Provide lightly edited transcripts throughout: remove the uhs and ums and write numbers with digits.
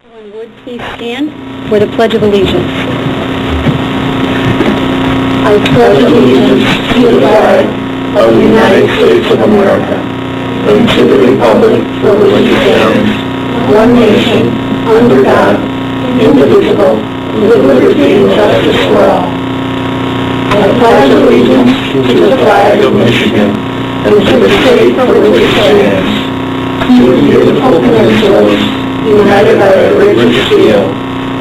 Everyone would please stand for the Pledge of Allegiance. I pledge allegiance to the flag of the United States of America and to the republic for which it stands, one nation, under God, indivisible, with liberty and justice for all. I pledge allegiance to the flag of Michigan and to the state for which it stands, to the beautiful peninsulas, united by a rigid steel,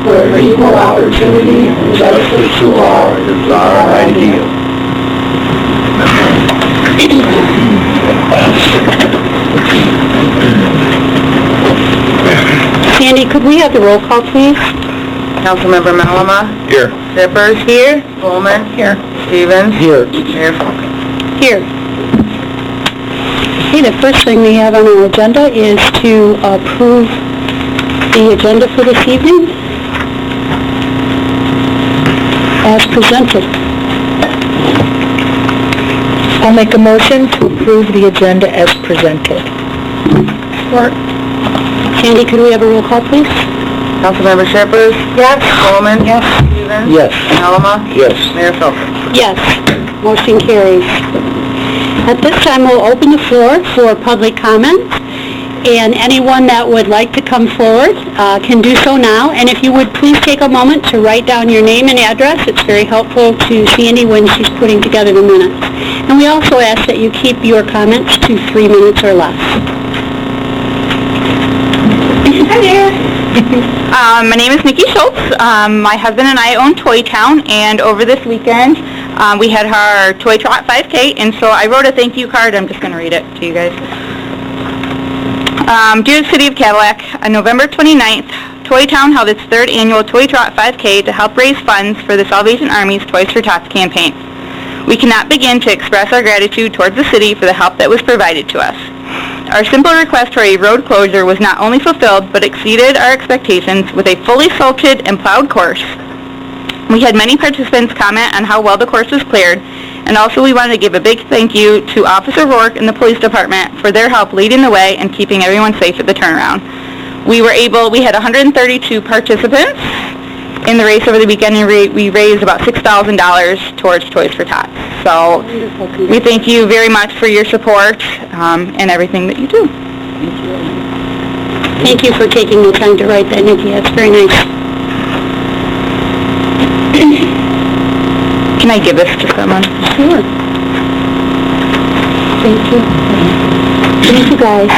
where equal opportunity and justice to all is our ideal. Sandy, could we have the roll call, please? Councilmember Malama? Here. Shippers? Here. Bowman? Here. Stevens? Here. Mayor Falk? Here. Okay, the first thing we have on our agenda is to approve the agenda for this evening as presented. I'll make a motion to approve the agenda as presented. Support. Sandy, could we have a roll call, please? Councilmember Shippers? Yes. Bowman? Yes. Stevens? Yes. Malama? Yes. Mayor Falk? Yes. Motion carries. At this time, we'll open the floor for public comments, and anyone that would like to come forward can do so now. And if you would please take a moment to write down your name and address. It's very helpful to Sandy when she's putting together the minutes. And we also ask that you keep your comments to 3 minutes or less. Hi there. My name is Nikki Schultz. My husband and I own Toy Town, and over this weekend we had our Toy Trot 5K, and so I wrote a thank you card. I'm just going to read it to you guys. Dear City of Cadillac, on November 29th, Toy Town held its third annual Toy Trot 5K to help raise funds for the Salvation Army's Toys for Tots campaign. We cannot begin to express our gratitude towards the city for the help that was provided to us. Our simple request for a road closure was not only fulfilled, but exceeded our expectations with a fully salted and plowed course. We had many participants comment on how well the course was cleared, and also we wanted to give a big thank you to Officer Rourke and the police department for their help leading the way and keeping everyone safe at the turnaround. We had 132 participants in the race over the weekend, and we raised about $6,000 towards Toys for Tots. So we thank you very much for your support and everything that you do. Thank you for taking the time to write that, Nikki. That's very nice. Can I give this to someone? Sure. Thank you. Thank you, guys.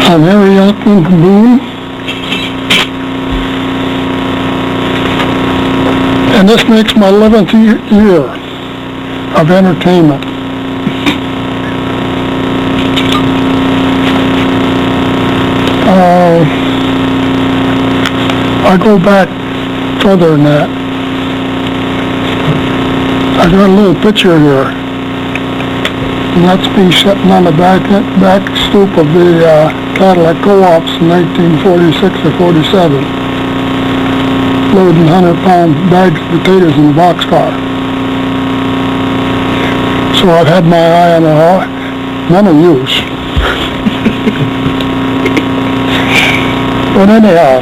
I'm Harry Yockman from Boone, and this makes my 11th year of entertainment. I go back further than that. I got a little picture here, and that's me sitting on the back stoop of the Cadillac co-ops in 1946 or 47, loading 100-pound bags of potatoes in the boxcar. So I've had my eye on a hawk, none of use. But anyhow,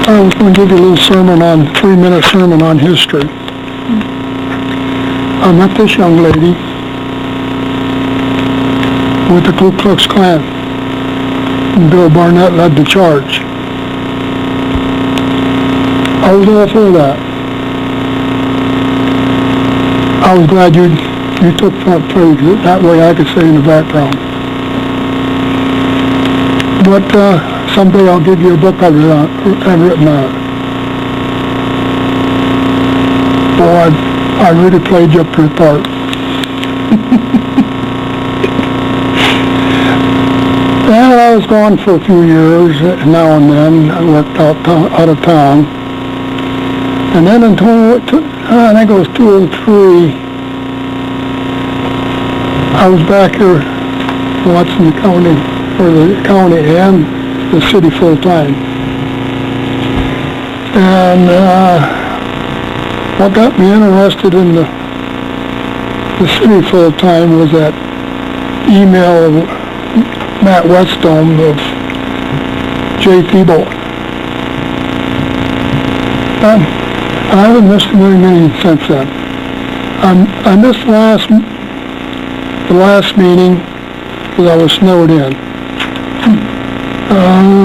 I was going to give you a little sermon on, 3-minute sermon on history. I met this young lady with the Ku Klux Klan, and Bill Barnett led the charge. I was all for that. I was glad you took front page, that way I could stay in the background. But someday I'll give you a book I've written on it. Boy, I really played you up to the part. And I was gone for a few years, now and then. I worked out of town. And then in I think it was 203, I was back here watching the county, or the county and the city full-time. And what got me interested in the city full-time was that email of Matt Whetstone of J. Thibault. I haven't missed a meeting since then. I missed the last meeting because I was snowed in.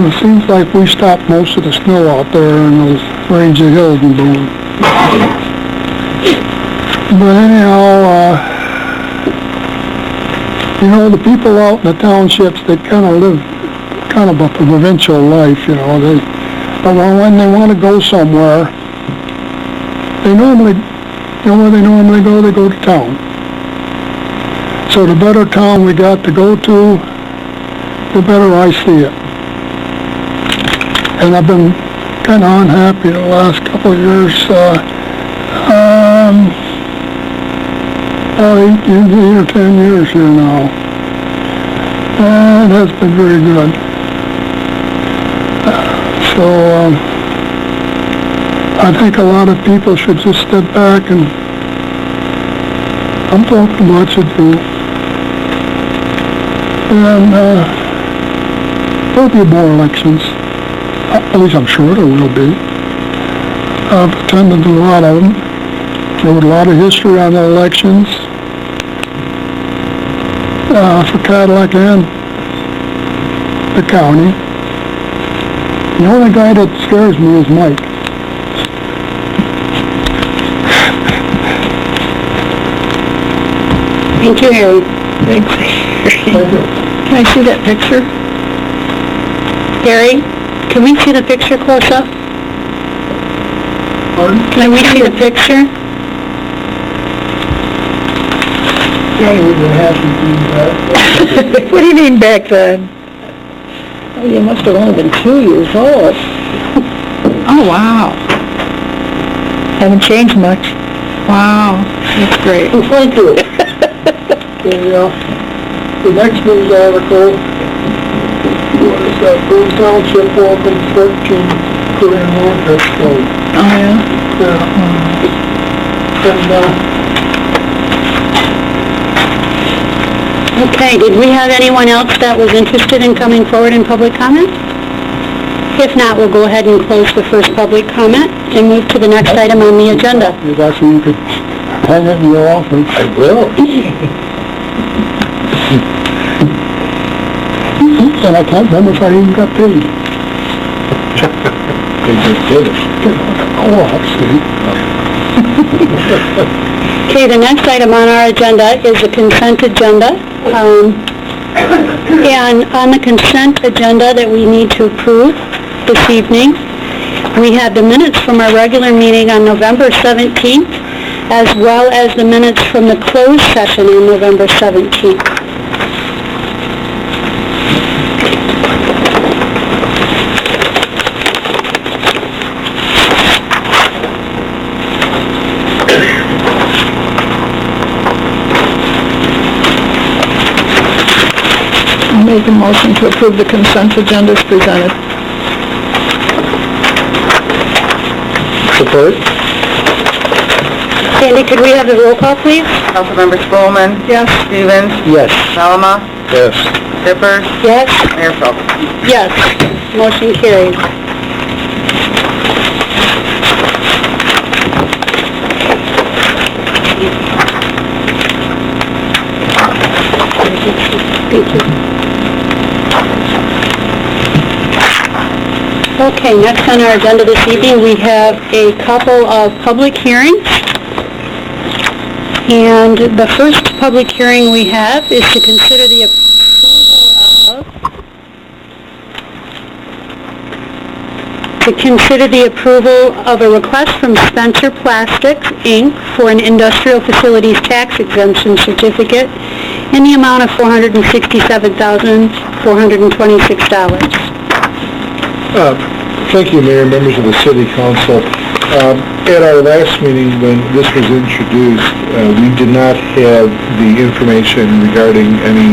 It seems like we stopped most of the snow out there in those range of hills in Boone. But anyhow, you know, the people out in the townships, they kind of live kind of a provincial life, you know. But when they want to go somewhere, they normally, you know where they normally go? They go to town. So the better town we got to go to, the better I see it. And I've been kind of unhappy the last couple of years. 8 or 10 years here now. And it has been very good. So I think a lot of people should just step back and I'm talking about should do. And there'll be more elections. At least I'm sure there will be. I've attended a lot of them. There was a lot of history on the elections for Cadillac and the county. The only guy that scares me is Mike. Thank you, Harry. Thanks. Thank you. Can I see that picture? Harry, can we see the picture close up? Pardon? Can we see the picture? Johnny would have been happy to do that. What do you mean back then? Oh, you must have only been 2 years old. Oh, wow. Haven't changed much. Wow, that's great. Well, thank you. The next news article was that Boone Township welcomes 13 Korean War Expo. Oh, yeah? Yeah. And, Okay, did we have anyone else that was interested in coming forward in public comment? If not, we'll go ahead and close the first public comment and move to the next item on the agenda. that's when you could hang it in your office. I will. And I can't remember if I even got paid. They just did it. Oh, I see. Okay, the next item on our agenda is the consent agenda. And on the consent agenda that we need to approve this evening, we have the minutes from our regular meeting on November 17th, as well as the minutes from the closed session on November 17th. Make a motion to approve the consent agenda as presented. Support? Sandy, could we have the roll call, please? Councilmember Spelman. Yes. Stevens. Yes. Alma. Yes. Shippers. Yes? Mayor Phillips. Yes. Motion carries. Thank you. Okay, next on our agenda this evening, we have a couple of public hearings. And the first public hearing we have is to consider the approval of a request from Spencer Plastics, Inc. for an industrial facilities tax exemption certificate in the amount of $467,426. Thank you, Mayor, members of the City Council. At our last meeting, when this was introduced, we did not have the information regarding any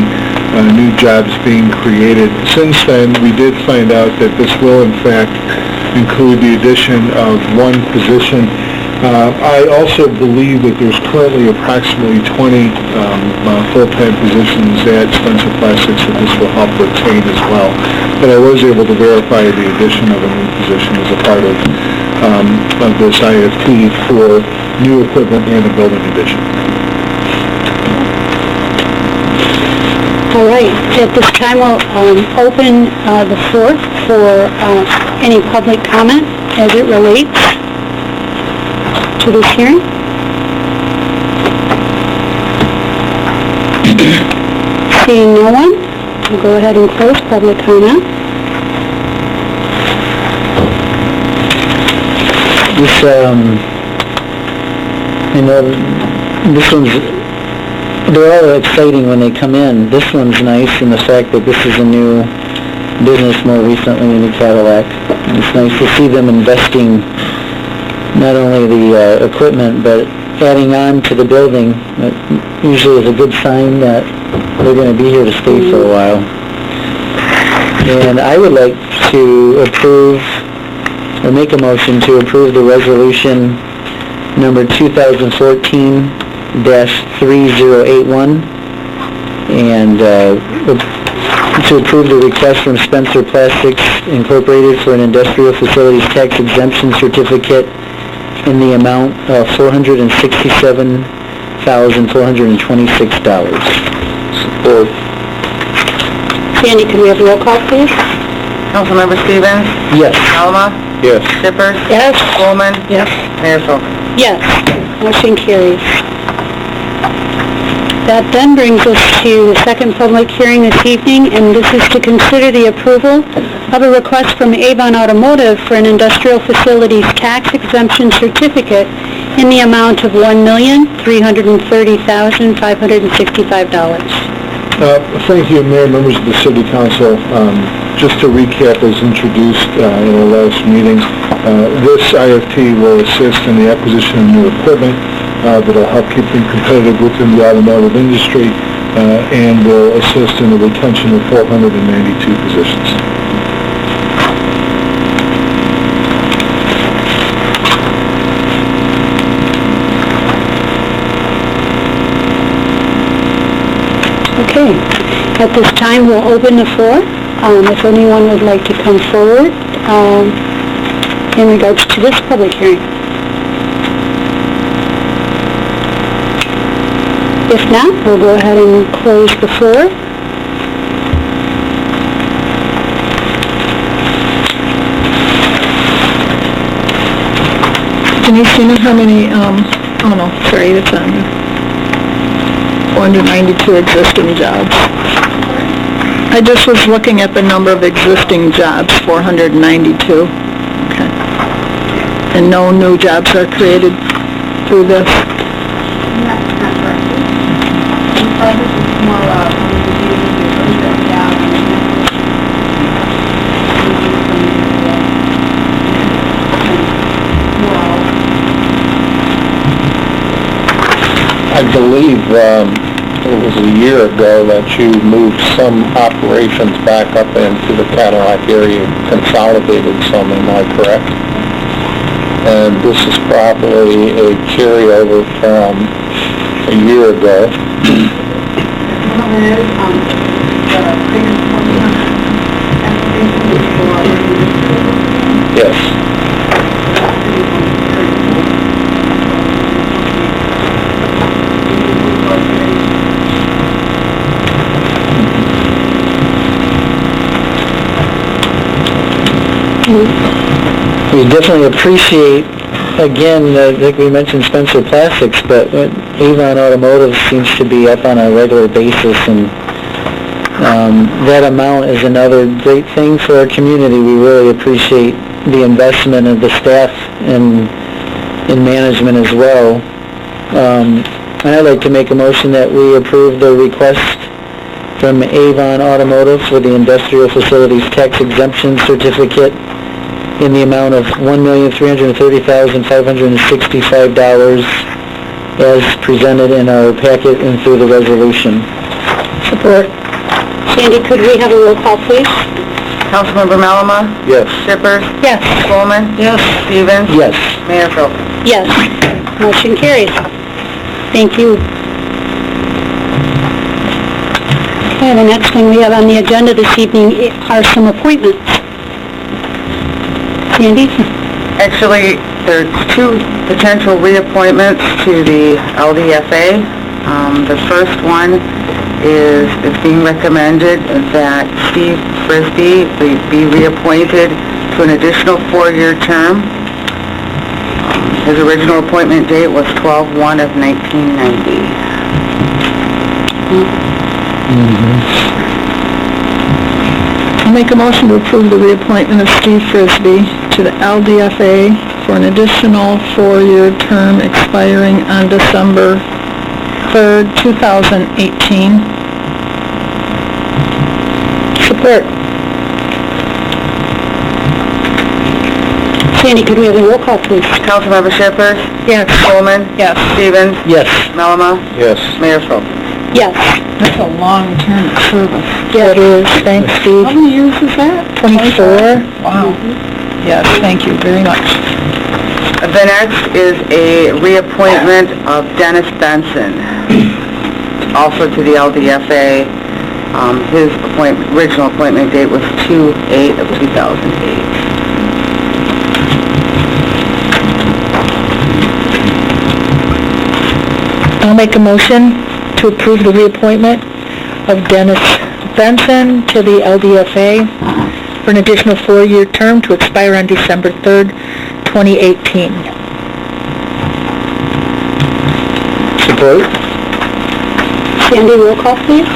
new jobs being created. Since then, we did find out that this will, in fact, include the addition of one position. I also believe that there's currently approximately 20 full-time positions at Spencer Plastics that this will help retain as well. But I was able to verify the addition of a new position as a part of this IFT for new equipment and a building addition. All right, at this time, we'll open the floor for any public comment as it relates to this hearing. Seeing no one, we'll go ahead and close public comment. This, this one's, they're all exciting when they come in. This one's nice in the fact that this is a new business more recently in the Cadillac. It's nice to see them investing not only the equipment, but adding on to the building. That usually is a good sign that they're going to be here to stay for a while. And I would like to approve, or make a motion to approve the resolution number 2014-3081, and to approve the request from Spencer Plastics Incorporated for an industrial facilities tax exemption certificate in the amount of $467,426. Support. Sandy, can we have a roll call, please? Councilmember Stevens? Yes. Alma? Yes. Shippers? Yes. Coleman? Yes. Mayor Schultz? Yes. Motion carries. That then brings us to the second public hearing this evening, and this is to consider the approval of a request from Avon Automotive for an industrial facilities tax exemption certificate in the amount of $1,330,565. Thank you, Mayor, members of the City Council. Just to recap, as introduced in our last meeting, this IFT will assist in the acquisition of new equipment that will help keep them competitive within the automotive industry and will assist in the retention of 492 positions. Okay. At this time, we'll open the floor. If anyone would like to come forward in regards to this public hearing. If not, we'll go ahead and close the floor. Can you see me how many, oh no, sorry, it's on 492 existing jobs. I just was looking at the number of existing jobs, 492. Okay. And no new jobs are created through this? I believe it was a year ago that you moved some operations back up into the Cadillac area, consolidated some, am I correct? And this is probably a carryover from a year ago. Yes. We definitely appreciate, again, like we mentioned Spencer Plastics, but Avon Automotive seems to be up on a regular basis, and that amount is another great thing for our community. We really appreciate the investment of the staff in management as well. And I'd like to make a motion that we approve the request from Avon Automotive for the Industrial Facilities Tax Exemption Certificate in the amount of $1,330,565 as presented in our packet and through the resolution. Support. Sandy, could we have a roll call, please? Councilmember Malama? Yes. Shippers? Yes. Spelman? Yes. Stevens? Yes. Mayor Phil? Yes. Motion carries. Thank you. Okay, the next thing we have on the agenda this evening are some appointments. Sandy? Actually, there's two potential reappointments to the LDFA. The first one is being recommended that Steve Frisbee be reappointed to an additional 4-year term. His original appointment date was 12/1 of 1990. I'll make a motion to approve the reappointment of Steve Frisbee to the LDFA for an additional 4-year term expiring on December 3rd, 2018. Support. Sandy, could we have a roll call, please? Councilmember Shippers? Yes. Spelman? Yes. Stevens? Yes. Malama? Yes. Mayor Phil? Yes. That's a long term of service. Yeah, it is. Thanks, Steve. How many years is that? 24. Wow. Yes, thank you very much. The next is a reappointment of Dennis Benson, also to the LDFA. His original appointment date was 2/8 of 2008. I'll make a motion to approve the reappointment of Dennis Benson to the LDFA for an additional 4-year term to expire on December 3rd, 2018. Support. Sandy, roll call, please.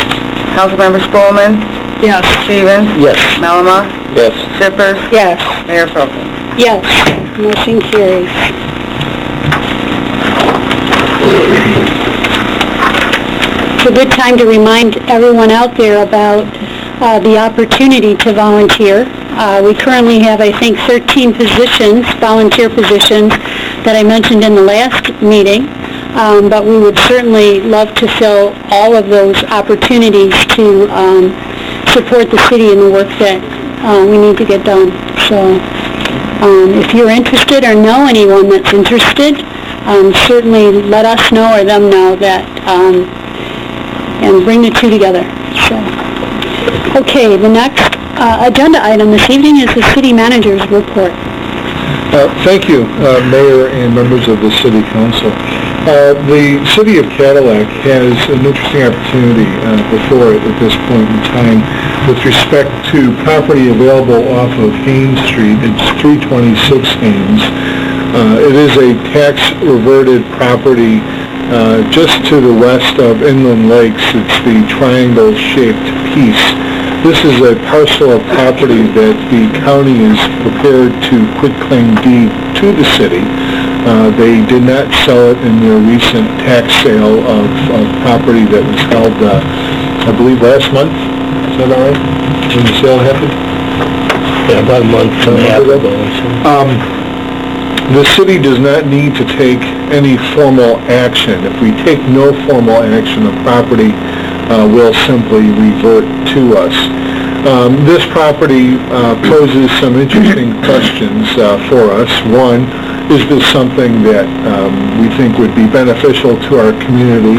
Councilmember Spelman? Yes. Stevens? Yes. Malama? Yes. Shippers? Yes. Mayor Phil? Yes. Motion carries. It's a good time to remind everyone out there about the opportunity to volunteer. We currently have, I think, 13 positions, volunteer positions, that I mentioned in the last meeting, but we would certainly love to fill all of those opportunities to support the city in the work that we need to get done. So if you're interested or know anyone that's interested, certainly let us know or them know that, and bring the two together. So, okay, the next agenda item this evening is the city manager's report. Thank you, Mayor and members of the City Council. The City of Cadillac has an interesting opportunity before it at this point in time with respect to property available off of Haynes Street. It's 326 Haynes. It is a tax-reverted property just to the west of Inland Lakes. It's the triangle-shaped piece. This is a parcel of property that the county is prepared to quitclaim deed to the city. They did not sell it in their recent tax sale of property that was held, I believe, last month. Is that all right? When the sale happened? Yeah, about a month and a half ago. The city does not need to take any formal action. If we take no formal action, the property will simply revert to us. This property poses some interesting questions for us. One, is this something that we think would be beneficial to our community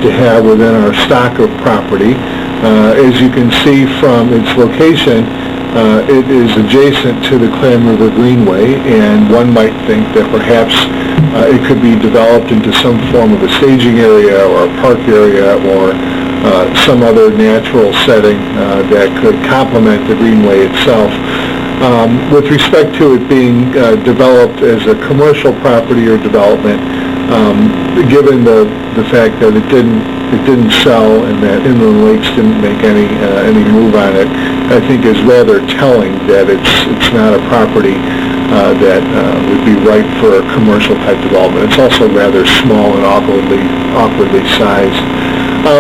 to have within our stock of property? As you can see from its location, it is adjacent to the Clam River Greenway, and one might think that perhaps it could be developed into some form of a staging area or a park area or some other natural setting that could complement the Greenway itself. With respect to it being developed as a commercial property or development, given the fact that it didn't sell and that Inland Lakes didn't make any move on it, I think is rather telling that it's not a property that would be ripe for a commercial type development. It's also rather small and awkwardly sized.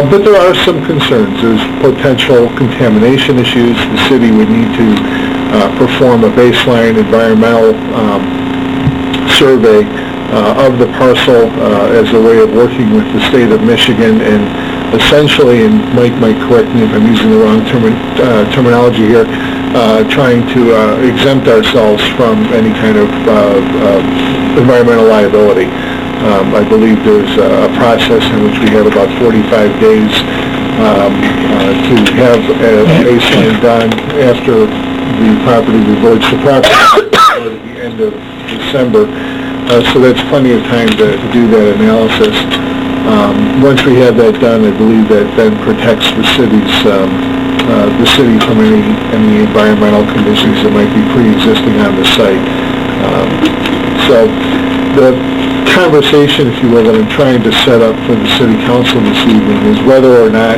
But there are some concerns. There's potential contamination issues. The city would need to perform a baseline environmental survey of the parcel as a way of working with the state of Michigan and essentially, and Mike might correct me if I'm using the wrong terminology here, trying to exempt ourselves from any kind of environmental liability. I believe there's a process in which we have about 45 days to have a baseline done after the property reverts to property at the end of December. So that's plenty of time to do that analysis. Once we have that done, I believe that then protects the city from any environmental conditions that might be pre-existing on the site. So the conversation, if you will, that I'm trying to set up for the city council this evening is whether or not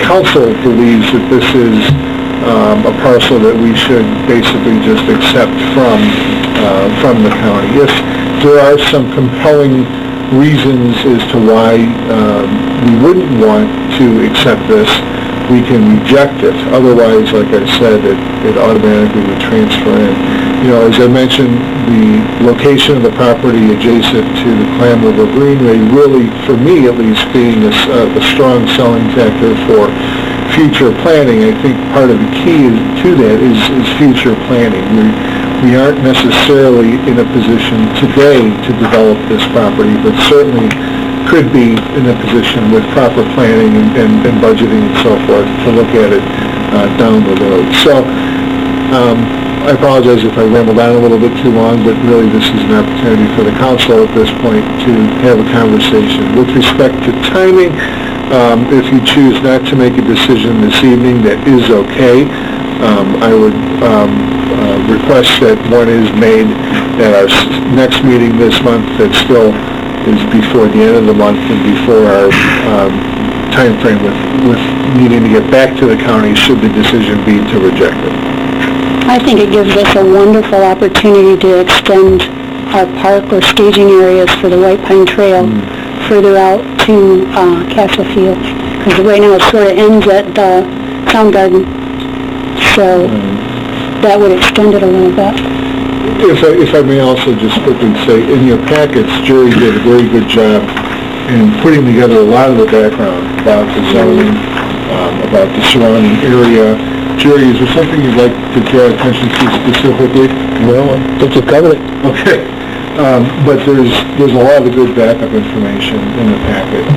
council believes that this is a parcel that we should basically just accept from the county. If there are some compelling reasons as to why we wouldn't want to accept this, we can reject it. Otherwise, like I said, it automatically would transfer in. You know, as I mentioned, the location of the property adjacent to the Clam River Greenway really, for me at least, being a strong selling factor for future planning. I think part of the key to that is future planning. We aren't necessarily in a position today to develop this property, but certainly could be in a position with proper planning and budgeting and so forth to look at it down the road. So I apologize if I rambled on a little bit too long, but really this is an opportunity for the council at this point to have a conversation. With respect to timing, if you choose not to make a decision this evening, that is okay. I would request that one is made at our next meeting this month that still is before the end of the month and before our time frame with needing to get back to the county should the decision be to reject it. I think it gives us a wonderful opportunity to extend our park or staging areas for the White Pine Trail further out to Castle Field, because right now it sort of ends at Sound Garden. So that would extend it a little bit. If I may also just quickly say, in your packets, Jerry did a very good job in putting together a lot of the background about the zoning, about the surrounding area. Jerry, is there something you'd like to draw attention to specifically? Well, I think you covered it. Okay. But there's a lot of good backup information in the packet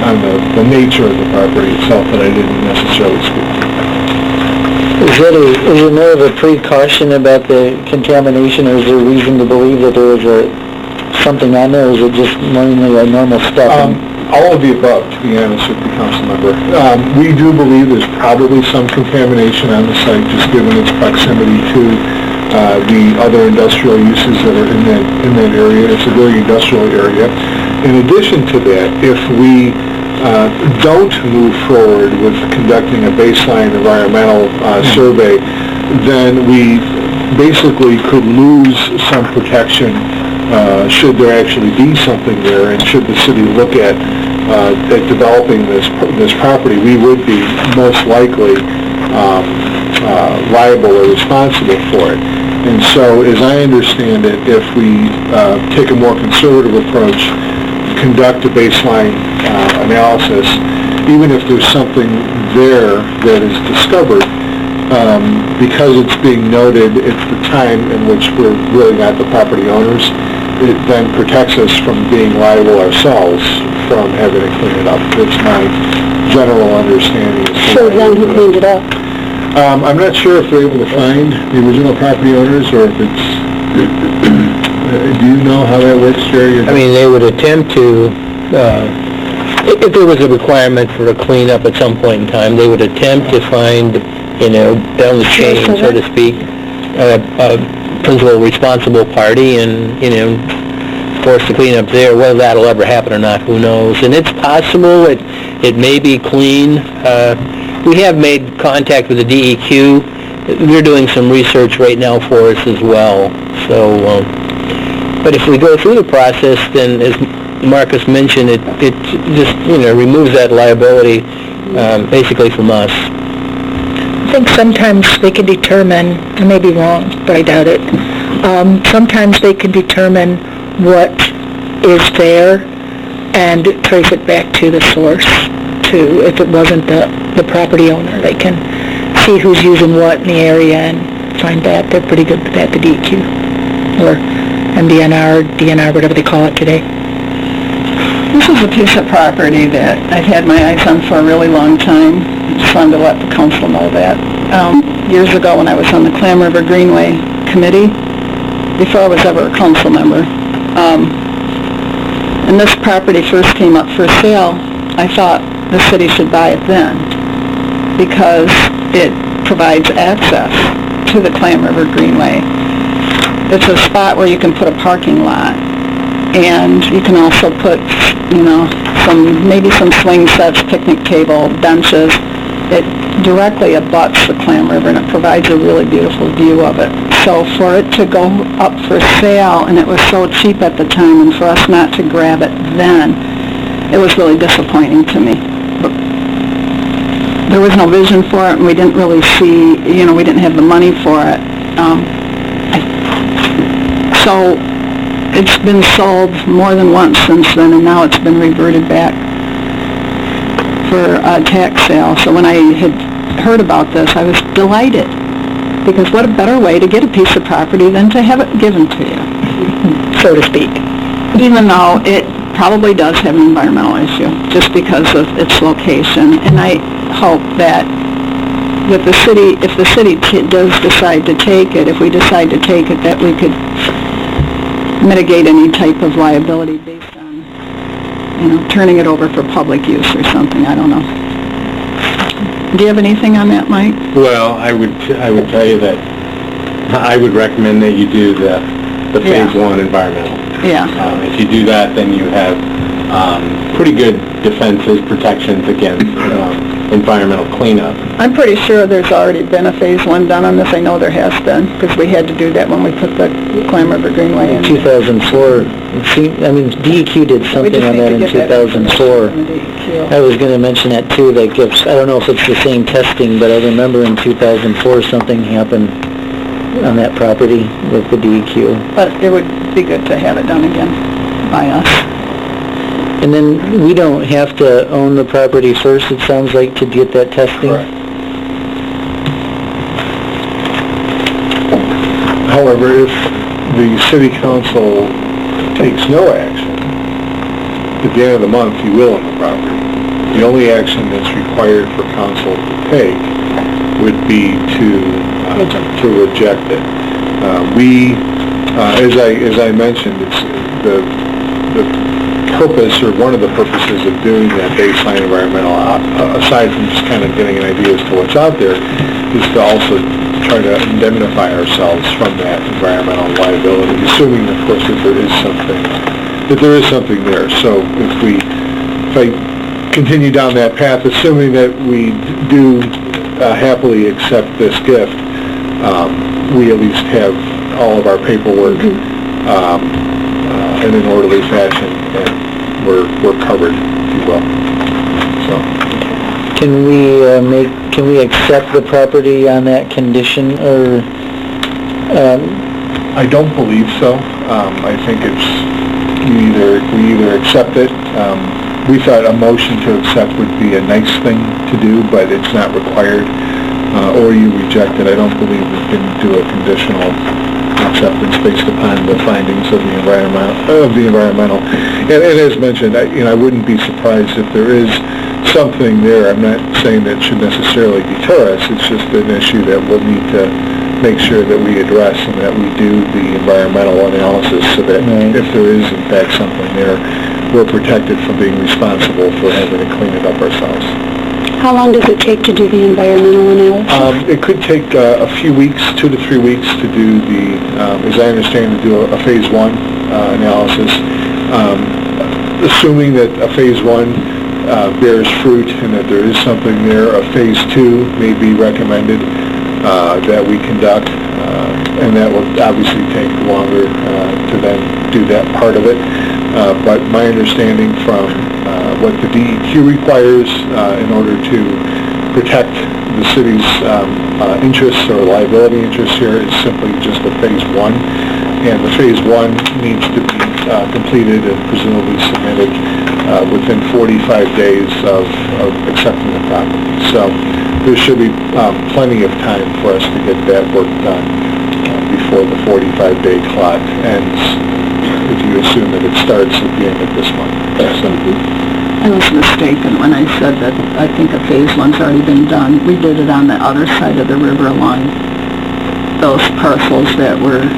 on the nature of the property itself that I didn't necessarily speak to. Is it more of a precaution about the contamination, or is there reason to believe that there was something on there, or is it just mainly a normal stuff? All of the above, to be honest with you, council member. We do believe there's probably some contamination on the site, just given its proximity to the other industrial uses that are in that area. It's a very industrial area. In addition to that, if we don't move forward with conducting a baseline environmental survey, then we basically could lose some protection should there actually be something there, and should the city look at developing this property, we would be most likely liable or responsible for it. And so, as I understand it, if we take a more conservative approach, conduct a baseline analysis, even if there's something there that is discovered, because it's being noted, it's the time in which we're really not the property owners, it then protects us from being liable ourselves from having to clean it up. That's my general understanding. So then who cleaned it up? I'm not sure if they're able to find the original property owners, or if it's... do you know how that works, Jerry? I mean, they would attempt to, if there was a requirement for a cleanup at some point in time, they would attempt to find, down the chain, so to speak, a principal responsible party and, force the cleanup there. Whether that'll ever happen or not, who knows? And it's possible it may be clean. We have made contact with the DEQ. They're doing some research right now for us as well. So, but if we go through the process, then as Marcus mentioned, it just, removes that liability basically from us. think sometimes they can determine, I may be wrong, but I doubt it, sometimes they can determine what is there and trace it back to the source, to, if it wasn't the property owner, they can see who's using what in the area and find that. They're pretty good with that, the DEQ, or MDNR, DNR, whatever they call it today. This is a piece of property that I've had my eyes on for a really long time. Just wanted to let the council know that. Years ago when I was on the Clam River Greenway Committee, before I was ever a council member, and this property first came up for sale, I thought the city should buy it then because it provides access to the Clam River Greenway. It's a spot where you can put a parking lot, and you can also put, maybe some swing sets, picnic table, benches. It directly abuts the Clam River, and it provides a really beautiful view of it. So for it to go up for sale, and it was so cheap at the time, and for us not to grab it then, it was really disappointing to me. But there was no vision for it, and we didn't really see, we didn't have the money for it. So it's been sold more than once since then, and now it's been reverted back for a tax sale. So when I had heard about this, I was delighted, because what a better way to get a piece of property than to have it given to you, So to speak. even though it probably does have an environmental issue, just because of its location. And I hope that with the city, if the city does decide to take it, if we decide to take it, that we could mitigate any type of liability based on, turning it over for public use or something. I don't know. Do you have anything on that, Mike? Well, I would tell you that I would recommend that you do the phase one environmental. Yeah. If you do that, then you have pretty good defenses, protections against environmental cleanup. I'm pretty sure there's already been a phase one done on this. I know there has been, because we had to do that when we put the Clam River Greenway in. 2004, DEQ did something on that in 2004. I was going to mention that too, I don't know if it's the same testing, but I remember in 2004 something happened on that property with the DEQ. But it would be good to have it done again by us. And then we don't have to own the property first, it sounds like, to get that testing? Correct. However, if the city council takes no action, at the end of the month, you will own the property. The only action that's required for council to take would be to reject it. As I mentioned, it's the purpose, or one of the purposes of doing that baseline environmental, aside from just kind of getting an idea as to what's out there, is to also try to indemnify ourselves from that environmental liability, assuming, of course, that there is something there. So if I continue down that path, assuming that we do happily accept this gift, we at least have all of our paperwork in an orderly fashion, and we're covered, if you will. So, can we accept the property on that condition, or? I don't believe so. I think we either accept it. We thought a motion to accept would be a nice thing to do, but it's not required. Or you reject it. I don't believe we can do a conditional acceptance based upon the findings of the environmental. And as mentioned, I wouldn't be surprised if there is something there. I'm not saying that should necessarily deter us. It's just an issue that we'll need to make sure that we address, and that we do the environmental analysis, so that if there is in fact something there, we're protected from being responsible for having to clean it up ourselves. How long does it take to do the environmental analysis? It could take a few weeks, 2 to 3 weeks, to do the, as I understand, to do a phase one analysis. Assuming that a phase one bears fruit and that there is something there, a phase two may be recommended that we conduct, and that will obviously take longer to then do that part of it. But my understanding from what the DEQ requires in order to protect the city's interests or liability interests here. It's simply just a Phase 1, and the Phase 1 needs to be completed and presumably submitted within 45 days of accepting the property. So there should be plenty of time for us to get that work done before the 45-day clock ends, if you assume that it starts at the end of this month. So, I was mistaken when I said that I think a Phase 1's already been done. We did it on the other side of the river along those parcels that were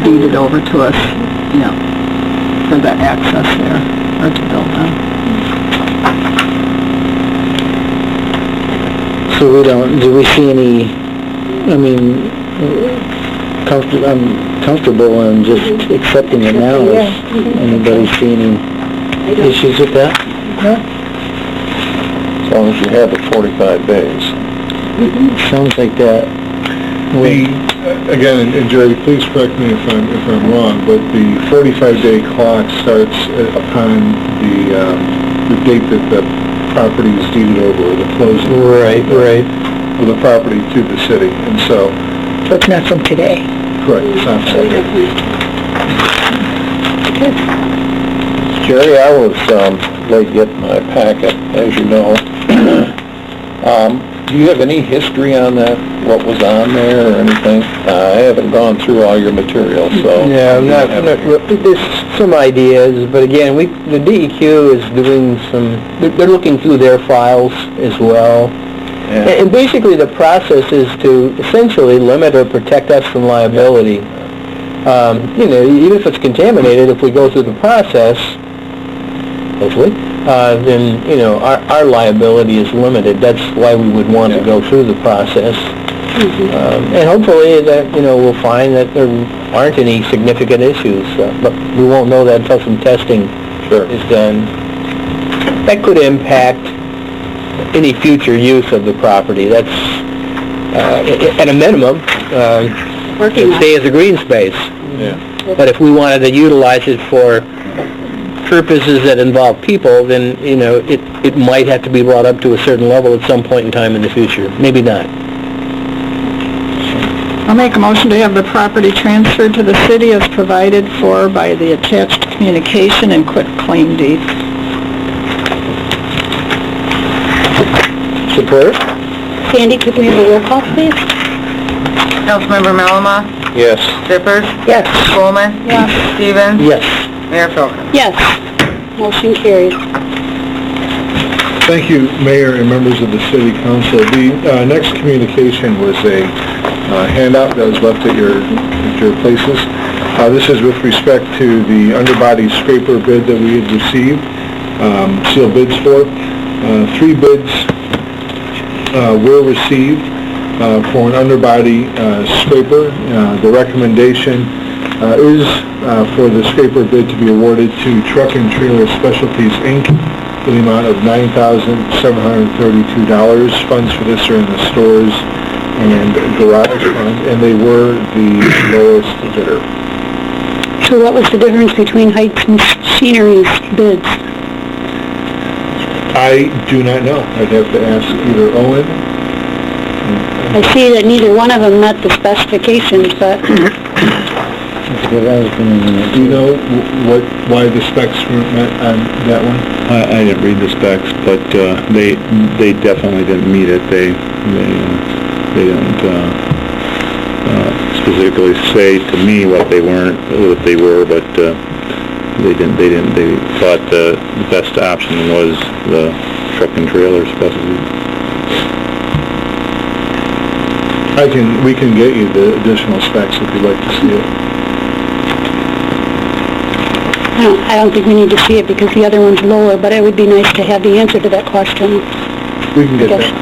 deeded over to us, for the access there, or to build on. So do we see any, I'm comfortable in just accepting it now. Anybody see any issues with that? no? As long as you have the 45 days. Sounds like that. Again, and Jerry, please correct me if I'm wrong, but the 45-day clock starts upon the date that the property is deeded over, or the closing. Right. Of the property to the city, and so... So it's not from today. Correct, it's not Saturday. Jerry, I was late getting my packet, as you know. Do you have any history on that, what was on there or anything? I haven't gone through all your material, so... Yeah, there's some ideas, but again, the DEQ is doing they're looking through their files as well. Yeah. And basically the process is to essentially limit or protect us from liability. Even if it's contaminated, if we go through the process, hopefully, then, our liability is limited. That's why we would want to go through the process. And hopefully that, we'll find that there aren't any significant issues, but we won't know that until some testing is done. That could impact any future use of the property. That's, at a minimum, it'd stay as a green space. Yeah. But if we wanted to utilize it for purposes that involve people, then, it might have to be brought up to a certain level at some point in time in the future. Maybe not. I'll make a motion to have the property transferred to the city as provided for by the attached communication and quitclaim deed. Support? Sandy, could we have a roll call, please? Councilmember Malama? Yes. Shippers? Yes. Coleman? Yes. Stevens? Yes. Mayor Filkins? Yes. Motion carries. Thank you, Mayor and members of the City Council. The next communication was a handout that was left at your places. This is with respect to the underbody scraper bid that we had received, sealed bids for. 3 bids were received for an underbody scraper. The recommendation is for the scraper bid to be awarded to Truck and Trailer Specialties, Inc., for the amount of $9,732. Funds for this are in the stores and garage fund, and they were the lowest bidder. So what was the difference between Heights Machinery's bids? I do not know. I'd have to ask either Owen. I see that neither one of them met the specifications, but That's what I was gonna... Do you know why the specs weren't met on that one? I didn't read the specs, but they definitely didn't meet it. They didn't specifically say to me what they were, but they didn't. They thought the best option was the truck and trailer specialty. We can get you the additional specs if you'd like to see it. I don't think we need to see it because the other one's lower, but it would be nice to have the answer to that question. We can get that.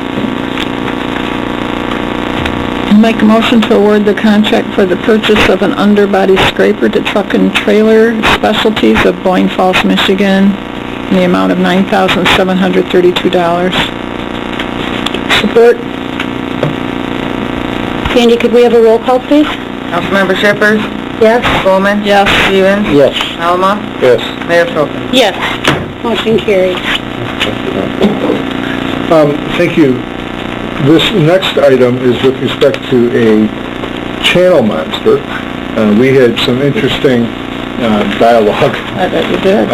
I'll make a motion to award the contract for the purchase of an underbody scraper to Truck and Trailer Specialties of Boyne Falls, Michigan, in the amount of $9,732. Support? Sandy, could we have a roll call, please? Councilmember Shippers? Yes. Coleman? Yes. Stevens? Yes. Malama? Yes. Mayor Filkins? Yes. Motion carries. Thank you, This next item is with respect to a channel monster. We had some interesting dialogue. I bet you did.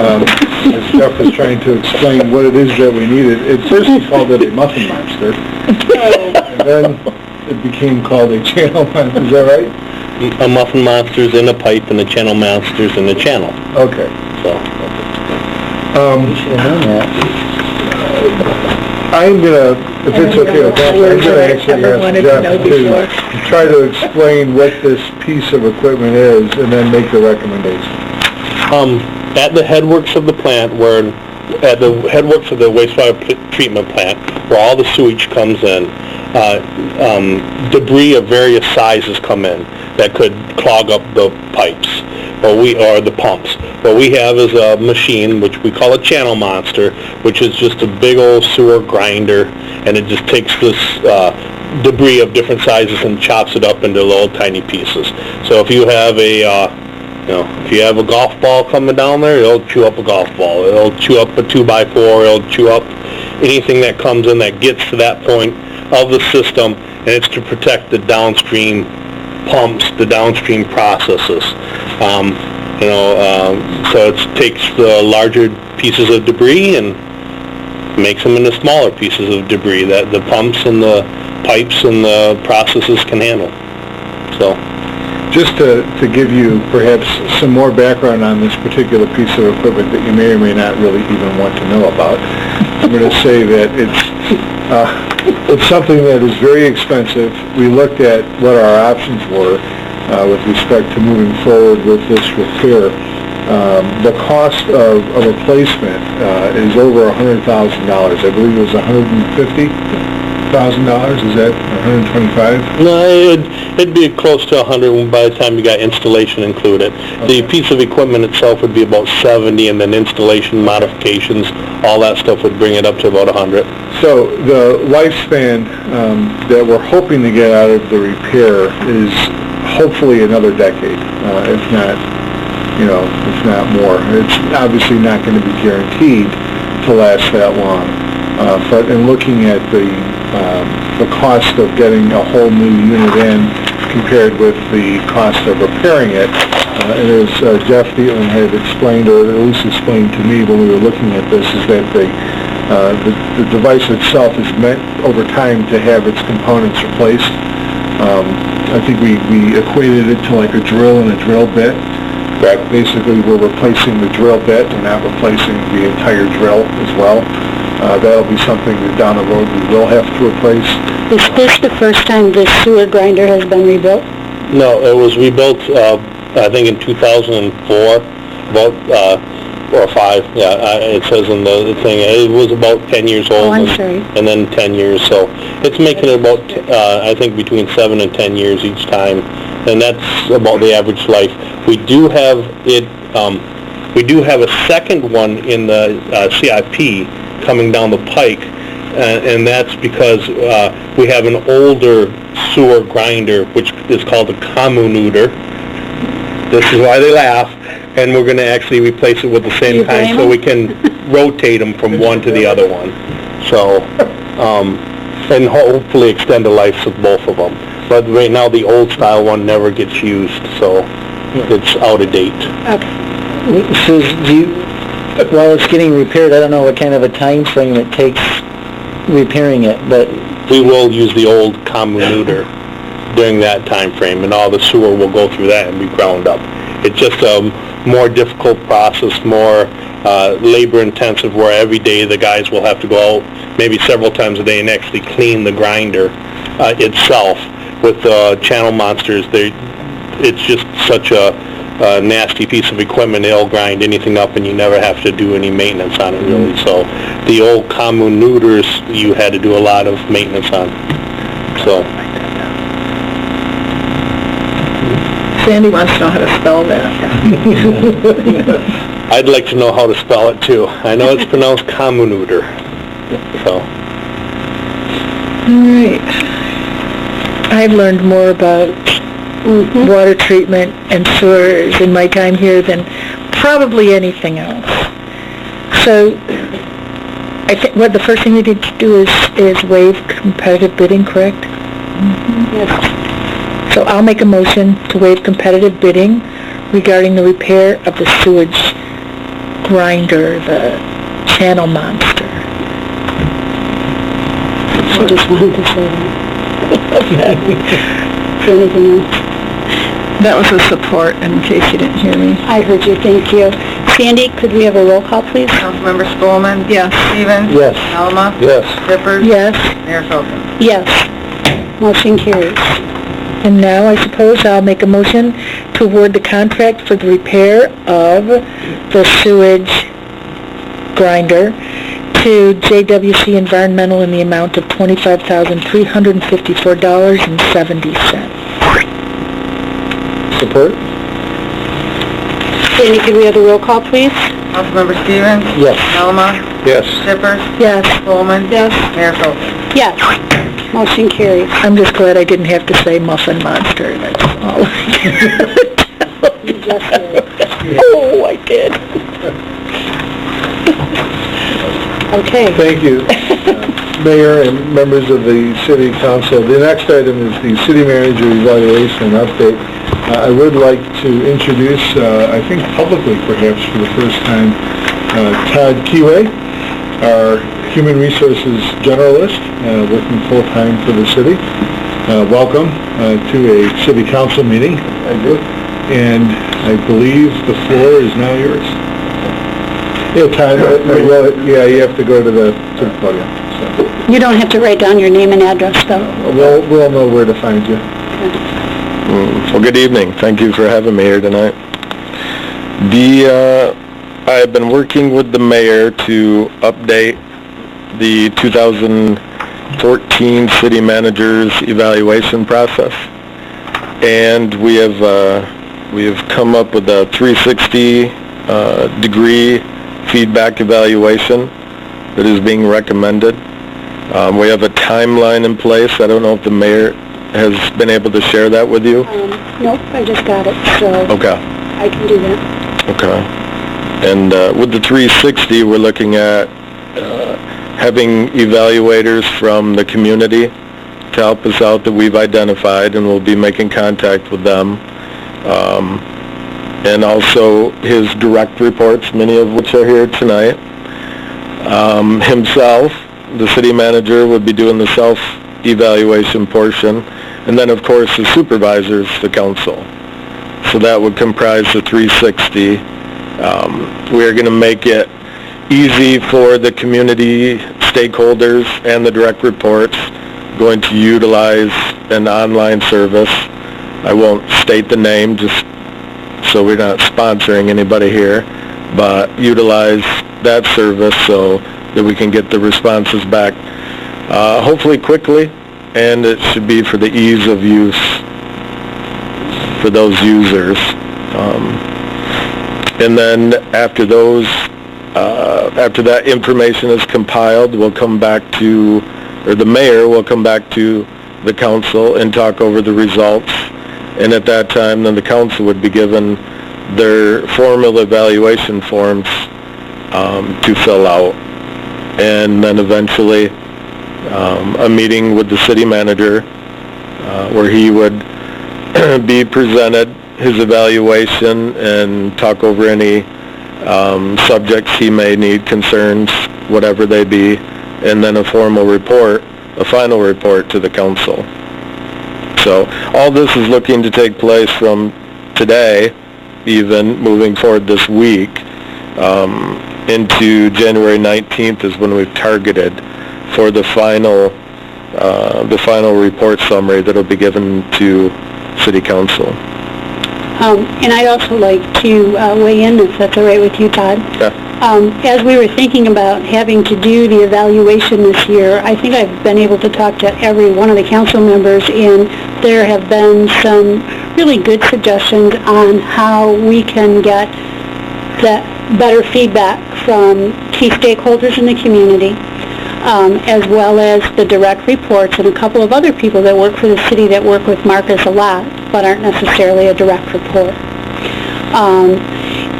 As Jeff was trying to explain what it is that we needed. At first he called it a muffin monster, and then it became called a channel monster. Is that right? A muffin monster's in a pipe and a channel monster's in the channel. Okay. So, You should have known that. I'm gonna, if it's okay with that, I'm gonna actually ask Jeff to try to explain what this piece of equipment is and then make the recommendation. At the headworks of the plant, at the headworks of the wastewater treatment plant, where all the sewage comes in, debris of various sizes come in that could clog up the pipes or the pumps. What we have is a machine which we call a channel monster, which is just a big old sewer grinder, and it just takes this debris of different sizes and chops it up into little tiny pieces. So if you have if you have a golf ball coming down there, it'll chew up a golf ball. It'll chew up a 2x4. It'll chew up anything that comes in that gets to that point of the system, and it's to protect the downstream pumps, the downstream processes. So it takes the larger pieces of debris and makes them into smaller pieces of debris that the pumps and the pipes and the processes can handle. So, just to give you perhaps some more background on this particular piece of equipment that you may or may not really even want to know about, I'm going to say that it's something that is very expensive. We looked at what our options were with respect to moving forward with this repair. The cost of a replacement is over $100,000. I believe it was $150,000. Is that $125,000? no, it'd be close to 100 by the time you got installation included. Okay. The piece of equipment itself would be about 70, and then installation modifications, all that stuff would bring it up to about 100. So the lifespan that we're hoping to get out of the repair is hopefully another decade, if not more. It's obviously not going to be guaranteed to last that long. But in looking at the cost of getting a whole new unit in compared with the cost of repairing it, and as Jeff Dietland had explained, or at least explained to me when we were looking at this, is that the device itself is meant over time to have its components replaced. I think we equated it to like a drill and a drill bit. Correct. Basically, we're replacing the drill bit. We're not replacing the entire drill as well. That'll be something that down the road we will have to replace. Is this the first time this sewer grinder has been rebuilt? No, it was rebuilt, I think in 2004, or 5, it says in the thing. It was about 10 years old. Oh, I'm sorry. And then 10 years, so it's making it about, I think, between 7 and 10 years each time, and that's about the average life. We do have a second one in the CIP coming down the pike, and that's because we have an older sewer grinder, which is called a communutor. This is why they laugh, and we're going to actually replace it with the same kind so we can rotate them from one to the other one. So, and hopefully extend the lives of both of them. But right now the old style one never gets used, so it's out of date. Okay. So while it's getting repaired, I don't know what kind of a time frame it takes repairing it, but we will use the old communutor during that time frame, and all the sewer will go through that and be ground up. It's just a more difficult process, more labor-intensive, where every day the guys will have to go out maybe several times a day and actually clean the grinder itself. With channel monsters, it's just such a nasty piece of equipment. They'll grind anything up, and you never have to do any maintenance on it, really. So the old communutors, you had to do a lot of maintenance on. So Sandy wants to know how to spell that. I'd like to know how to spell it too. I know it's pronounced communutor. So. All right. I've learned more about water treatment and sewers in my time here than probably anything else. So I think, the first thing we need to do is waive competitive bidding, correct? Yes. So I'll make a motion to waive competitive bidding regarding the repair of the sewage grinder, the channel monster. She just wanted to say that. Is there anything else? That was a support, in case you didn't hear me. I heard you, thank you. Sandy, could we have a roll call, please? Councilmember Spolman? Yes. Stevens? Yes. Alma? Yes. Zippers? Yes, Mayor Folkins? Yes. Motion carries. and now I suppose I'll make a motion to award the contract for the repair of the sewage grinder to JWC Environmental in the amount of $25,354.70. Support? Sandy, could we have a roll call, please? Councilmember Stevens? Yes. Alma? Yes. Zippers? Yes, Spolman? Yes. Mayor Folkins? Yes. Motion carries. I'm just glad I didn't have to say muffin monster, that's all. Oh, I did. Okay. Thank you, Mayor and members of the City Council. The next item is the City Manager Evaluation Update. I would like to introduce, I think publicly perhaps for the first time, Todd Keyway, our Human Resources Generalist, working full-time for the city. Welcome to a City Council meeting. I do. And I believe the floor is now yours. Yeah, Todd, yeah, you have to go to the podium. So. You don't have to write down your name and address, though. We'll know where to find you. Well, good evening. Thank you for having me here tonight. I've been working with the mayor to update the 2014 city manager's evaluation process, and we have come up with a 360 degree feedback evaluation that is being recommended. We have a timeline in place. I don't know if the mayor has been able to share that with you. Nope, I just got it, so Okay. I can do that. Okay. And with the 360, we're looking at having evaluators from the community to help us out that we've identified, and we'll be making contact with them. And also his direct reports, many of which are here tonight. Himself, the city manager, would be doing the self-evaluation portion, and then of course the supervisors, the council. So that would comprise the 360. We are going to make it easy for the community stakeholders and the direct reports going to utilize an online service. I won't state the name just so we're not sponsoring anybody here, but utilize that service so that we can get the responses back hopefully quickly, and it should be for the ease of use for those users. And then after that information is compiled, we'll come back to, or the mayor will come back to the council and talk over the results. And at that time, then the council would be given their formal evaluation forms to fill out. And then eventually a meeting with the city manager where he would be presented his evaluation and talk over any subjects he may need, concerns, whatever they be, and then a formal report, a final report to the council. So all this is looking to take place from today, even moving forward this week, into January 19th is when we've targeted for the final report summary that will be given to City Council. And I'd also like to weigh in, if that's all right with you, Todd. Yeah. As we were thinking about having to do the evaluation this year, I think I've been able to talk to every one of the council members, and there have been some really good suggestions on how we can get that better feedback from key stakeholders in the community, as well as the direct reports, and a couple of other people that work for the city that work with Marcus a lot, but aren't necessarily a direct report.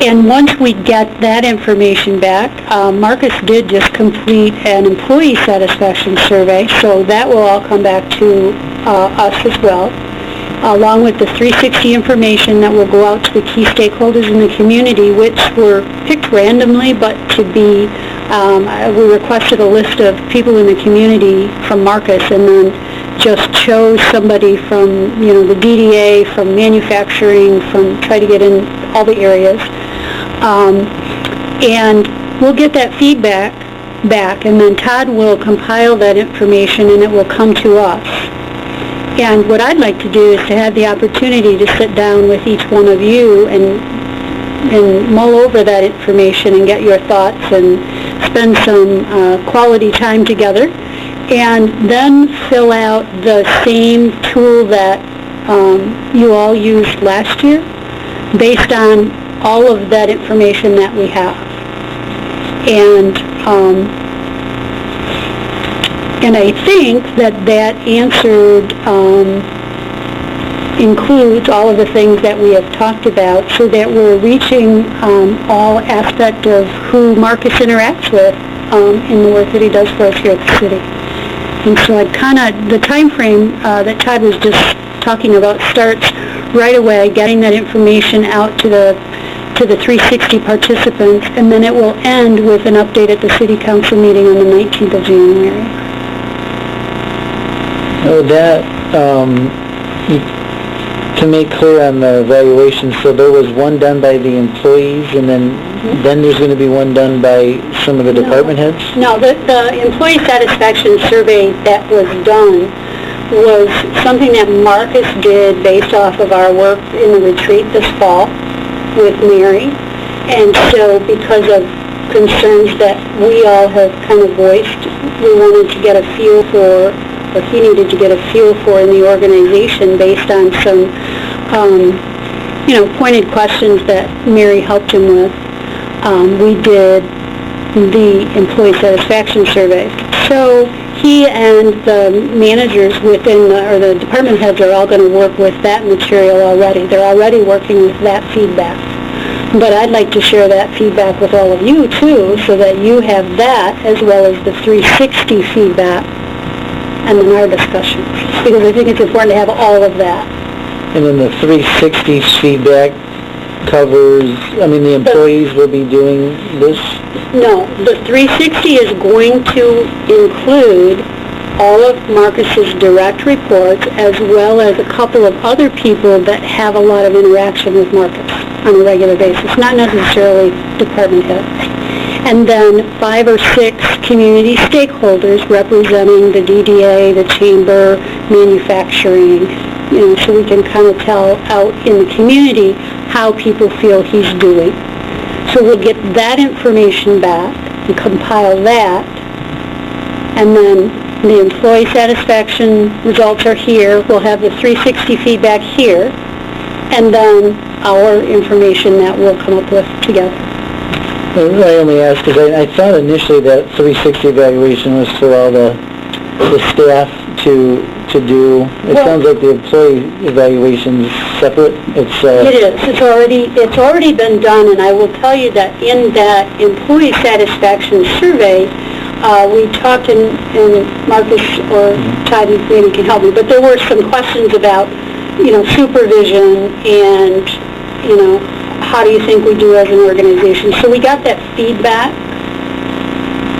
And once we get that information back, Marcus did just complete an employee satisfaction survey, so that will all come back to us as well, along with the 360 information that will go out to the key stakeholders in the community, which were picked randomly, but to be, we requested a list of people in the community from Marcus, and then just chose somebody from, the DDA, from manufacturing, from try to get in all the areas. And we'll get that feedback back, and then Todd will compile that information, and it will come to us. And what I'd like to do is to have the opportunity to sit down with each one of you and mull over that information and get your thoughts and spend some quality time together, and then fill out the same tool that you all used last year based on all of that information that we have. And I think that answered, includes all of the things that we have talked about, so that we're reaching all aspect of who Marcus interacts with in the work that he does for us here at the city. And so the time frame that Todd was just talking about starts right away, getting that information out to the 360 participants, and then it will end with an update at the City Council meeting on the 19th of January. To make clear on the evaluation, so there was one done by the employees, and then there's going to be one done by some of the department heads? No, the employee satisfaction survey that was done was something that Marcus did based off of our work in the retreat this fall with Mary. And so because of concerns that we all have kind of voiced, we wanted to get a feel for, or he needed to get a feel for in the organization based on some, pointed questions that Mary helped him with. We did the employee satisfaction survey. So he and the managers within, or the department heads are all going to work with that material already. They're already working with that feedback. But I'd like to share that feedback with all of you too, so that you have that as well as the 360 feedback and then our discussions. Because I think it's important to have all of that. And then the 360 feedback covers, the employees will be doing this? No, the 360 is going to include all of Marcus's direct reports, as well as a couple of other people that have a lot of interaction with Marcus on a regular basis, not necessarily department heads. And then 5 or 6 community stakeholders representing the DDA, the chamber, manufacturing, so we can kind of tell out in the community how people feel he's doing. So we'll get that information back and compile that, and then the employee satisfaction results are here. We'll have the 360 feedback here, and then our information that we'll come up with together. I only asked because I thought initially that 360 evaluation was for all the staff to do. It sounds like the employee evaluation is separate. It is. It's already been done, and I will tell you that in that employee satisfaction survey, we talked, and Marcus or Todd maybe can help me, but there were some questions about, supervision and, how do you think we do as an organization? So we got that feedback,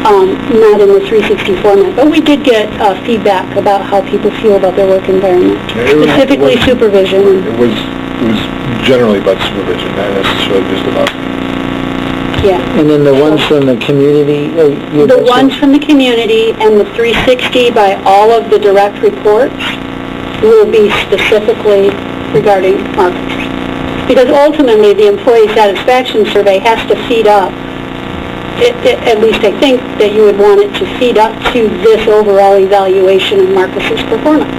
not in the 360 format, but we did get feedback about how people feel about their work environment, specifically supervision. It was generally about supervision, not necessarily just about... Yeah. And then the ones from the community? The ones from the community and the 360 by all of the direct reports will be specifically regarding Marcus. Because ultimately, the employee satisfaction survey has to feed up, at least I think that you would want it to feed up to this overall evaluation of Marcus's performance.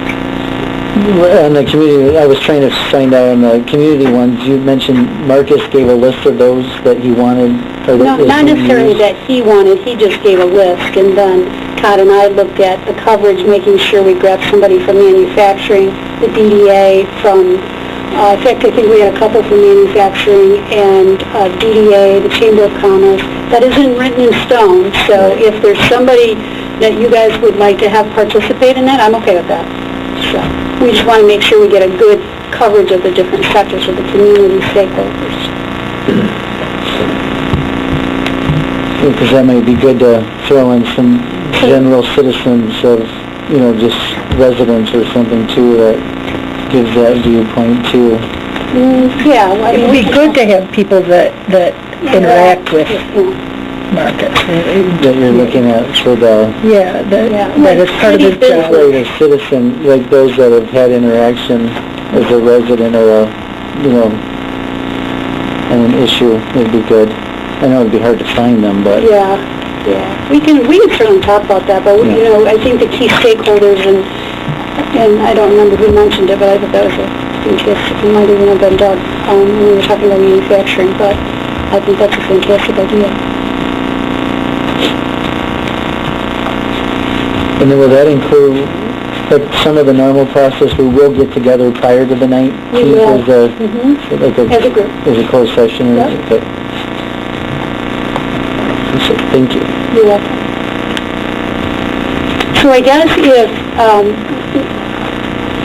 On the community, I was trying to find out on the community ones, you mentioned Marcus gave a list of those that he wanted. No, not necessarily that he wanted, he just gave a list, and then Todd and I looked at the coverage, making sure we grabbed somebody from manufacturing, the DDA, from In fact, I think we had a couple from manufacturing and DDA, the Chamber of Commerce. That isn't written in stone, so if there's somebody that you guys would like to have participate in that, I'm okay with that. So we just want to make sure we get a good coverage of the different sectors of the community stakeholders. Because that might be good to throw in some general citizens of, you know, just residents or something too, that gives that viewpoint too. Yeah, well, It would be good to have people that interact with markets. That you're looking at for the... That is part of the job. Like a citizen, like those that have had interaction as a resident or a, you know, and an issue would be good. I know it'd be hard to find them, but... Yeah. We can certainly talk about that, but, you know, I think the key stakeholders, and I don't remember who mentioned it, but I thought that was a fantastic, it might even have been Doug, when we were talking about manufacturing, but I think that's a fantastic idea. And then will that include, like, some of the normal process, we will get together prior to the 19th as a, like as a group. As a closed session? Yep. Thank you. You're welcome. So I guess if,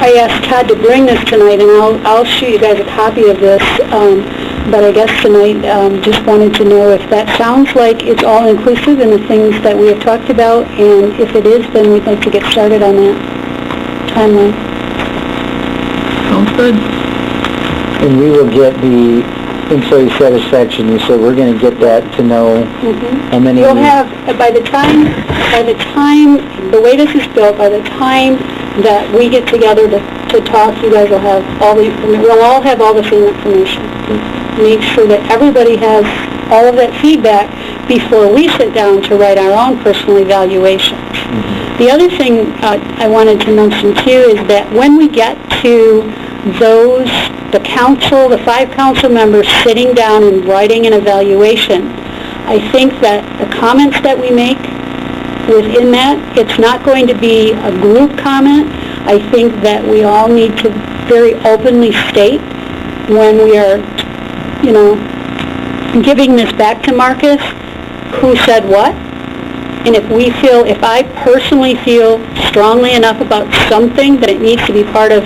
I asked Todd to bring this tonight, and I'll shoot you guys a copy of this, but I guess tonight, just wanted to know if that sounds like it's all inclusive in the things that we have talked about, and if it is, then we'd like to get started on that timeline. Sounds good. And we will get the employee satisfaction, you said we're going to get that to know how many... You'll have, by the time, the way this is built, by the time that we get together to talk, you guys will have we'll all have all the same information. Make sure that everybody has all of that feedback before we sit down to write our own personal evaluations. The other thing I wanted to mention too is that when we get to the council, the 5 council members sitting down and writing an evaluation, I think that the comments that we make within that, it's not going to be a group comment. I think that we all need to very openly state when we are, you know, giving this back to Marcus, who said what. And if I personally feel strongly enough about something that it needs to be part of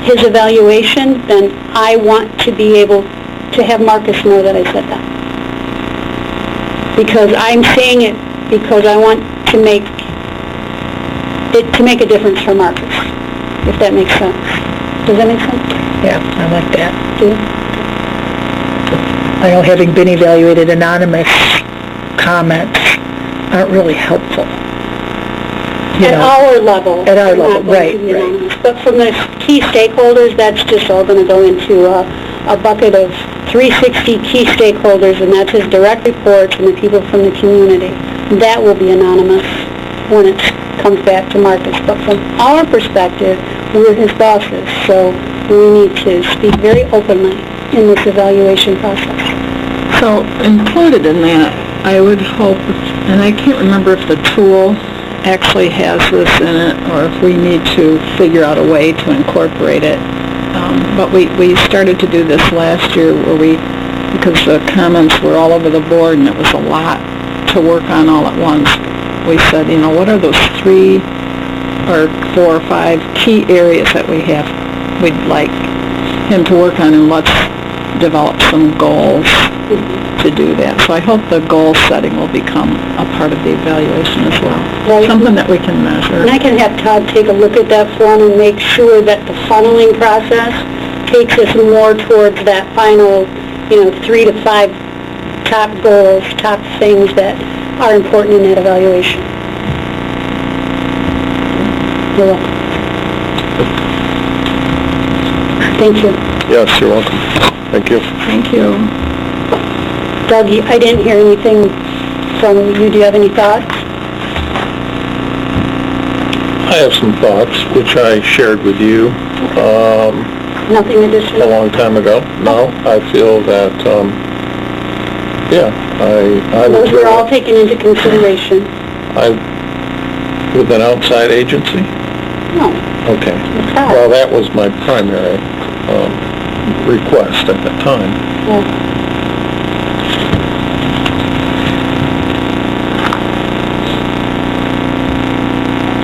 his evaluation, then I want to be able to have Marcus know that I said that. Because I'm saying it because I want to make a difference for Marcus, if that makes sense. Does that make sense? Yeah, I like that. Yeah. I know having been evaluated, anonymous comments aren't really helpful. At our level. At our level, right. But from the key stakeholders, that's just all going to go into a bucket of 360 key stakeholders, and that's his direct reports and the people from the community. That will be anonymous when it comes back to Marcus. But from our perspective, we're his bosses, so we need to speak very openly in this evaluation process. So included in that, I would hope, and I can't remember if the tool actually has this in it, or if we need to figure out a way to incorporate it. But we started to do this last year because the comments were all over the board and it was a lot to work on all at once. We said, you know, what are those 3 or 4 or 5 key areas that we'd like him to work on, and let's develop some goals to do that. So I hope the goal setting will become a part of the evaluation as well. Right. Something that we can measure. And I can have Todd take a look at that form and make sure that the funneling process takes us more towards that final, 3 to 5 top goals, top things that are important in that evaluation. You're welcome. Thank you. Yes, you're welcome. Thank you. Thank you. Doug, I didn't hear anything from you. Do you have any thoughts? I have some thoughts, which I shared with you Nothing additional? a long time ago. No, I feel that, I would... Those were all taken into consideration? With an outside agency? No. Okay. It's not. Well, that was my primary request at the time.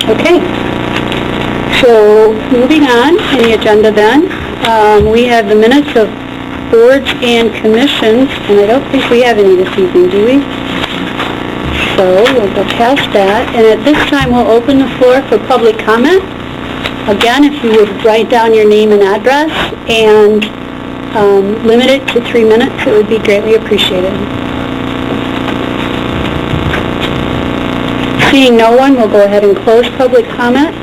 Okay. So, moving on in the agenda then, we have the minutes of boards and commissions, and I don't think we have any this evening, do we? So, we'll go past that, and at this time, we'll open the floor for public comment. Again, if you would write down your name and address, and limit it to 3 minutes, it would be greatly appreciated. Seeing no one, we'll go ahead and close public comment,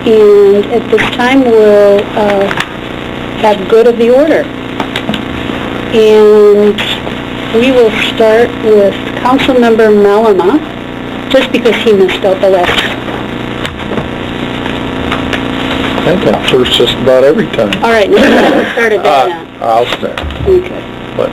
and at this time, we'll have good of the order. And we will start with Councilmember Malama, just because he missed out the last. I think I'm first just about every time. All right, now we started doing that. I'll start. Okay. But,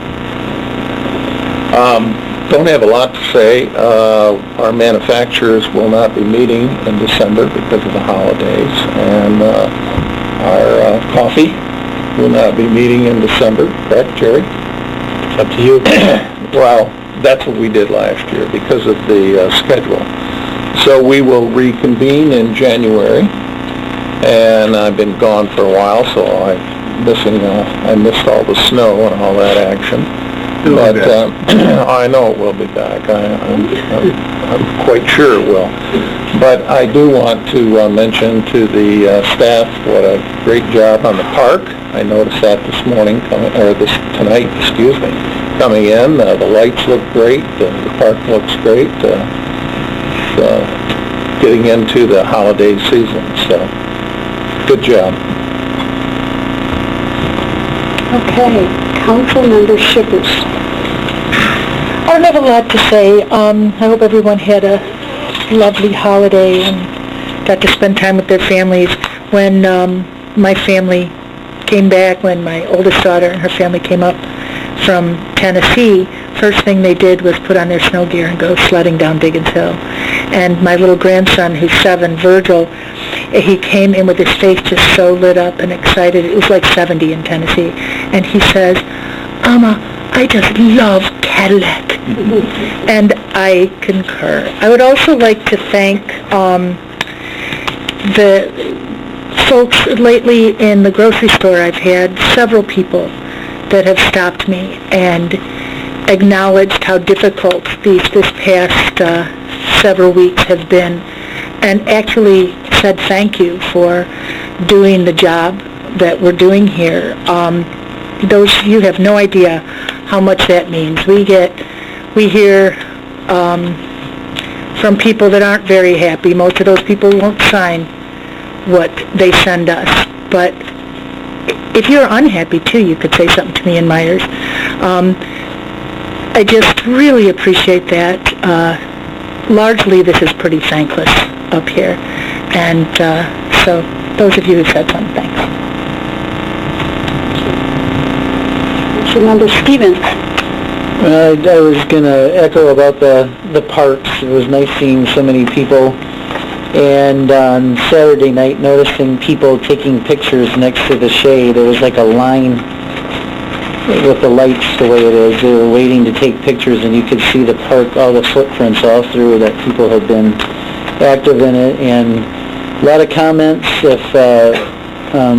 don't have a lot to say. Our manufacturers will not be meeting in December because of the holidays, and our coffee will not be meeting in December, correct, Jerry? It's up to you. Well, that's what we did last year because of the schedule. So we will reconvene in January, and I've been gone for a while, so I missed all the snow and all that action. But I know it will be back. I'm quite sure it will. But I do want to mention to the staff what a great job on the park. I noticed that this morning, tonight, coming in. The lights look great. The park looks great. Getting into the holiday season. So, good job. Okay, Councilmember Shippers. I don't have a lot to say. I hope everyone had a lovely holiday and got to spend time with their families. When my family came back, when my oldest daughter and her family came up from Tennessee, first thing they did was put on their snow gear and go sledding down Diggins Hill. And my little grandson, who's 7, Virgil, he came in with his face just so lit up and excited. It was like 70 in Tennessee. And he says, "Mama, I just love Cadillac." And I concur. I would also like to thank the folks lately in the grocery store. I've had several people that have stopped me and acknowledged how difficult this past several weeks have been, and actually said thank you for doing the job that we're doing here. You have no idea how much that means. We hear from people that aren't very happy. Most of those people won't sign what they send us. But if you're unhappy too, you could say something to me in Myers. I just really appreciate that. Largely, this is pretty thankless up here. And so, those of you who said something, thanks. Councilmember Stevens. I was going to echo about the parks. It was nice seeing so many people. And on Saturday night, noticing people taking pictures next to the shade. There was like a line with the lights the way it is. They were waiting to take pictures, and you could see the park, all the footprints all through that people had been active in it. And a lot of comments, if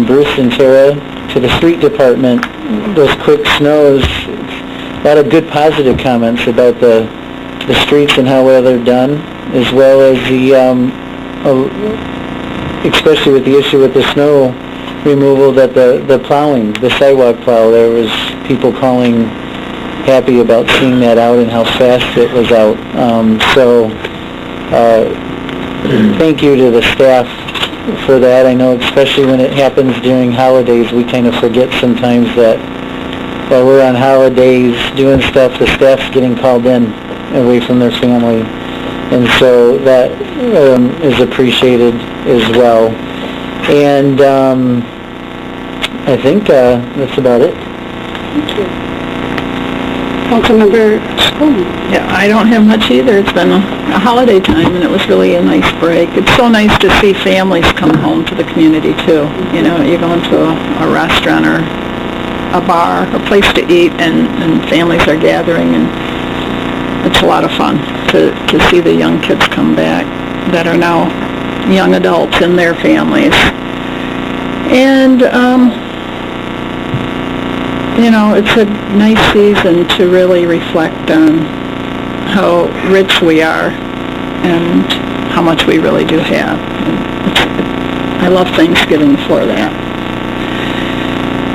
Bruce and Tara, to the street department, those quick snows, a lot of good positive comments about the streets and how well they're done, as well as the, especially with the issue with the snow removal, that the plowing, the sidewalk plow, there was people calling happy about seeing that out and how fast it was out. Thank you to the staff for that. I know especially when it happens during holidays, we kind of forget sometimes that while we're on holidays doing stuff, the staff's getting called in away from their family. And so that is appreciated as well. And I think that's about it. Thank you. Councilmember Spillman. Yeah, I don't have much either. It's been a holiday time, and it was really a nice break. It's so nice to see families come home to the community, too. You know, you go into a restaurant or a bar, a place to eat, and families are gathering, and it's a lot of fun to see the young kids come back that are now young adults and their families. And, you know, it's a nice season to really reflect on how rich we are and how much we really do have. I love Thanksgiving for that.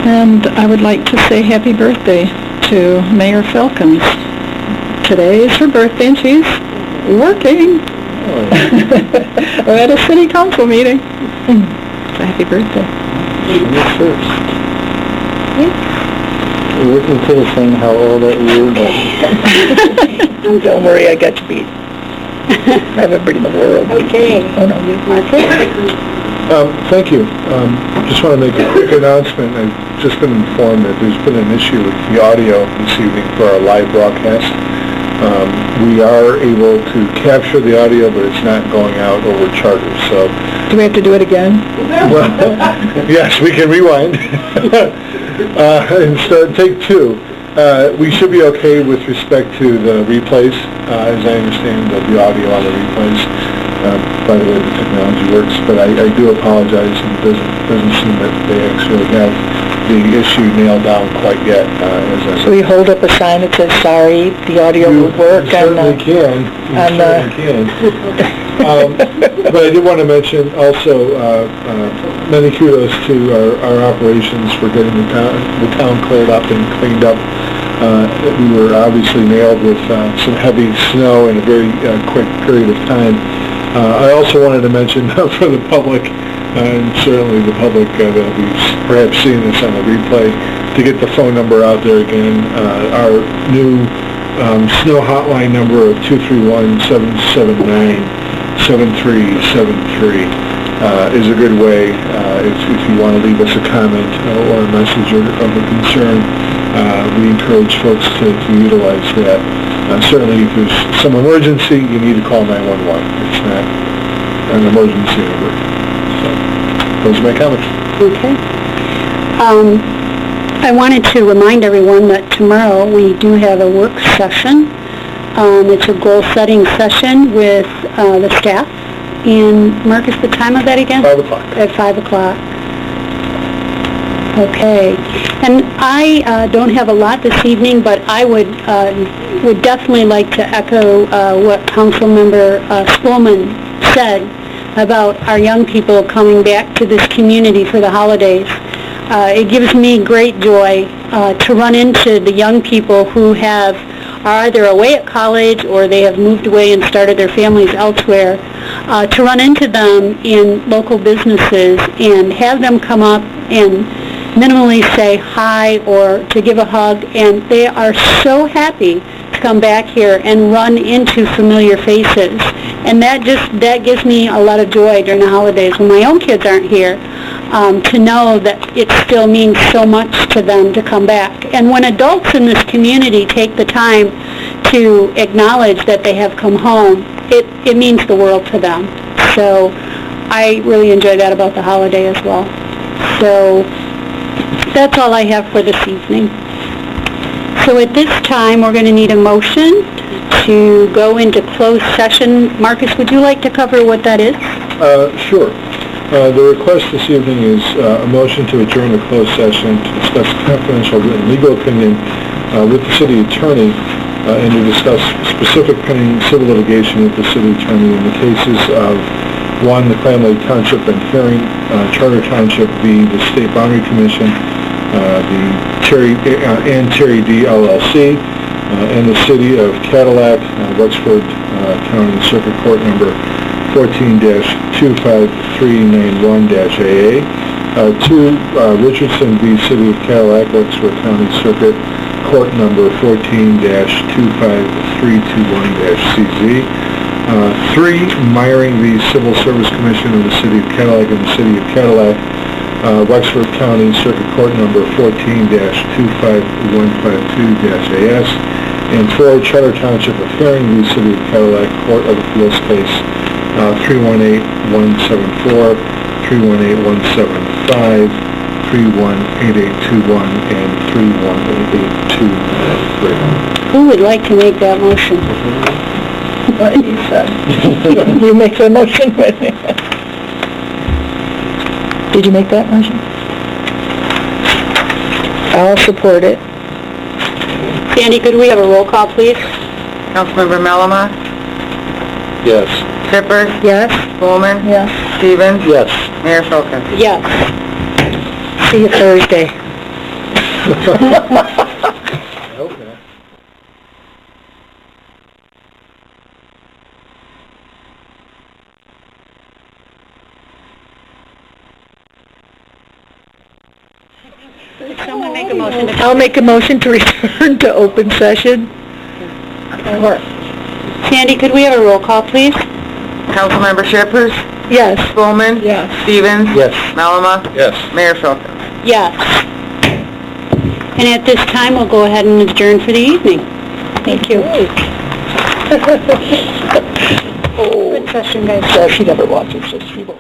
And I would like to say happy birthday to Mayor Filkins. Today is her birthday and she's working. We're at a city council meeting. So happy birthday. First. We wouldn't could have seen how old are you, but... Don't worry, I got you beat. Everybody in the world. Okay. Oh, no, you. Marcus? Thank you. Just want to make a quick announcement. I've just been informed that there's been an issue with the audio this evening for our live broadcast. We are able to capture the audio, but it's not going out over Charter, so... Do we have to do it again? Well, yes, we can rewind and start take two. We should be okay with respect to the replays. As I understand, there'll be audio on the replays by the way the technology works, but I do apologize, and it doesn't seem that they actually have the issue nailed down quite yet. So we hold up a sign that says, sorry, the audio will work. You certainly can. But I did want to mention also many kudos to our operations for getting the town cleared up and cleaned up. We were obviously nailed with some heavy snow in a very quick period of time. I also wanted to mention for the public, and certainly the public that will be perhaps seeing this on the replay, to get the phone number out there again. Our new snow hotline number of 231-779-7373 is a good way if you want to leave us a comment or a message of a concern. We encourage folks to utilize that. Certainly if there's some emergency, you need to call 911. It's not an emergency number. So, those are my comments. Okay. I wanted to remind everyone that tomorrow we do have a work session. It's a goal-setting session with the staff. And Marcus, the time of that again? 5 o'clock. At 5 o'clock. Okay. And I don't have a lot this evening, but I would definitely like to echo what Councilmember Spillman said about our young people coming back to this community for the holidays. It gives me great joy to run into the young people who are either away at college or they have moved away and started their families elsewhere, to run into them in local businesses and have them come up and minimally say hi or to give a hug, and they are so happy to come back here and run into familiar faces. And that gives me a lot of joy during the holidays when my own kids aren't here, to know that it still means so much to them to come back. And when adults in this community take the time to acknowledge that they have come home, it means the world to them. So I really enjoy that about the holiday as well. So that's all I have for this evening. So at this time, we're going to need a motion to go into closed session. Marcus, would you like to cover what that is? Sure. The request this evening is a motion to adjourn the closed session to discuss confidential written legal opinion with the city attorney and to discuss specific pending civil litigation with the city attorney in the cases of 1, the Clam Lake Township and Hearing, Charter Township v. the State Boundary Commission, the Terry D. LLC, and the City of Cadillac, Wexford County Circuit Court number 14-25391-AA. 2, Richardson v. City of Cadillac, Wexford County Circuit Court number 14-25321-CZ. 3, Myring v. Civil Service Commission of the City of Cadillac and the City of Cadillac, Wexford County Circuit Court number 14-25152-AS. And 4, Charter Township of Herring v. City of Cadillac, Court of Appeals case 318-174, 318-175, 318821, and 318823. Who would like to make that motion? You make the motion with me. Did you make that motion? I'll support it. Sandy, could we have a roll call, please? Councilmember Melama, Yes. Shippers, Yes? Bowman, Yes. Stevens, Yes. Mayor Folkins. Yes. See you Thursday. Someone make a motion. I'll make a motion to return to open session. Sandy, could we have a roll call, please? Councilmember Shippers, Yes. Bowman, Yes. Stevens, Yes. Melama, Yes. Mayor Folkins. Yes. And at this time, we'll go ahead and adjourn for the evening. Thank you. Good session, guys. She never watches this. She won't.